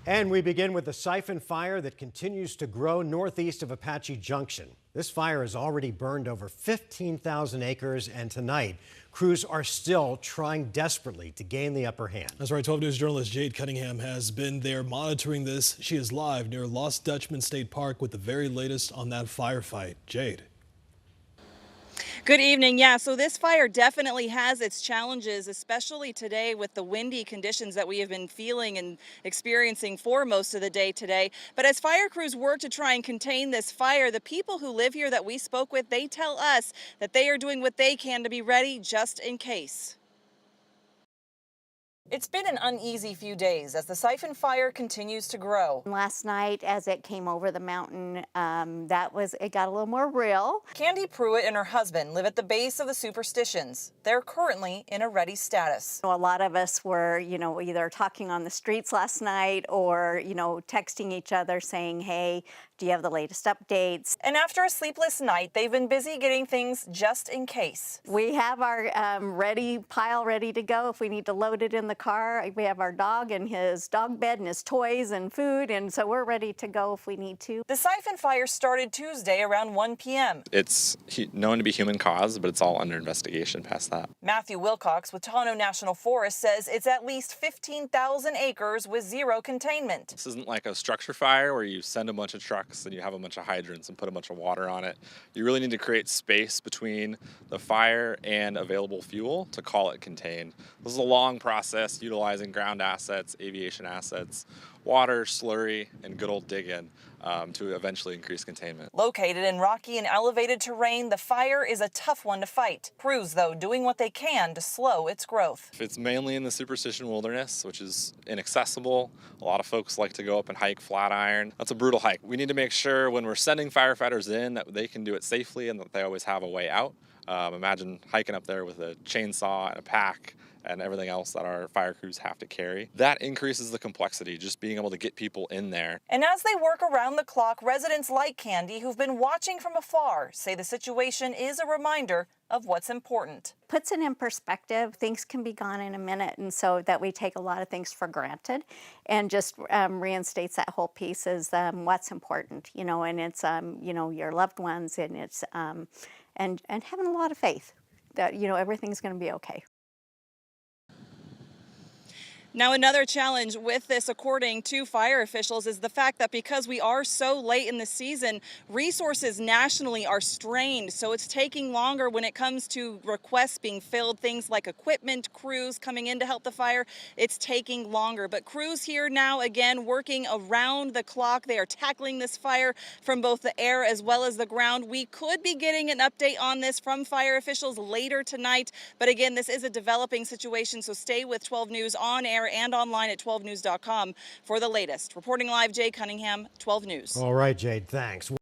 And we begin with the Siphon fire that continues to grow northeast of Apache Junction. This fire has already burned over 15,000 acres, and tonight, crews are still trying desperately to gain the upper hand. That's right. 12 News journalist Jade Cunningham has been there monitoring this. She is live near Lost Dutchman State Park with the very latest on that firefight. Jade. Good evening. Yeah, so this fire definitely has its challenges, especially today with the windy conditions that we have been feeling and experiencing for most of the day today. But as fire crews work to try and contain this fire, the people who live here that we spoke with, they tell us that they are doing what they can to be ready just in case. It's been an uneasy few days as the Siphon fire continues to grow. Last night, as it came over the mountain, it got a little more real. Candy Pruitt and her husband live at the base of the Superstitions. They're currently in a ready status. A lot of us were, either talking on the streets last night or, texting each other saying, hey, do you have the latest updates? And after a sleepless night, they've been busy getting things just in case. We have our pile ready to go if we need to load it in the car. We have our dog and his dog bed and his toys and food, and so we're ready to go if we need to. The Siphon fire started Tuesday around 1 p.m. It's known to be human caused, but it's all under investigation past that. Matthew Wilcox with Tawno National Forest says it's at least 15,000 acres with zero containment. This isn't like a structure fire where you send a bunch of trucks and you have a bunch of hydrants and put a bunch of water on it. You really need to create space between the fire and available fuel to call it contained. This is a long process utilizing ground assets, aviation assets, water, slurry, and good old dig-in to eventually increase containment. Located in rocky and elevated terrain, the fire is a tough one to fight. Crews, though, doing what they can to slow its growth. It's mainly in the Superstition Wilderness, which is inaccessible. A lot of folks like to go up and hike Flatiron. That's a brutal hike. We need to make sure when we're sending firefighters in that they can do it safely and that they always have a way out. Imagine hiking up there with a chainsaw and a pack and everything else that our fire crews have to carry. That increases the complexity, just being able to get people in there. And as they work around the clock, residents like Candy, who've been watching from afar, say the situation is a reminder of what's important. Puts it in perspective. Things can be gone in a minute, and so that we take a lot of things for granted, and just reinstates that whole piece as what's important, and it's your loved ones, and it's and having a lot of faith that everything's going to be okay. Now, another challenge with this, according to fire officials, is the fact that because we are so late in the season, resources nationally are strained. So it's taking longer when it comes to requests being filled, things like equipment, crews coming in to help the fire. It's taking longer. But crews here now, again, working around the clock. They are tackling this fire from both the air as well as the ground. We could be getting an update on this from fire officials later tonight. But again, this is a developing situation. So stay with 12 News on air and online at 12news.com for the latest. Reporting live, Jade Cunningham, 12 News. All right, Jade, thanks.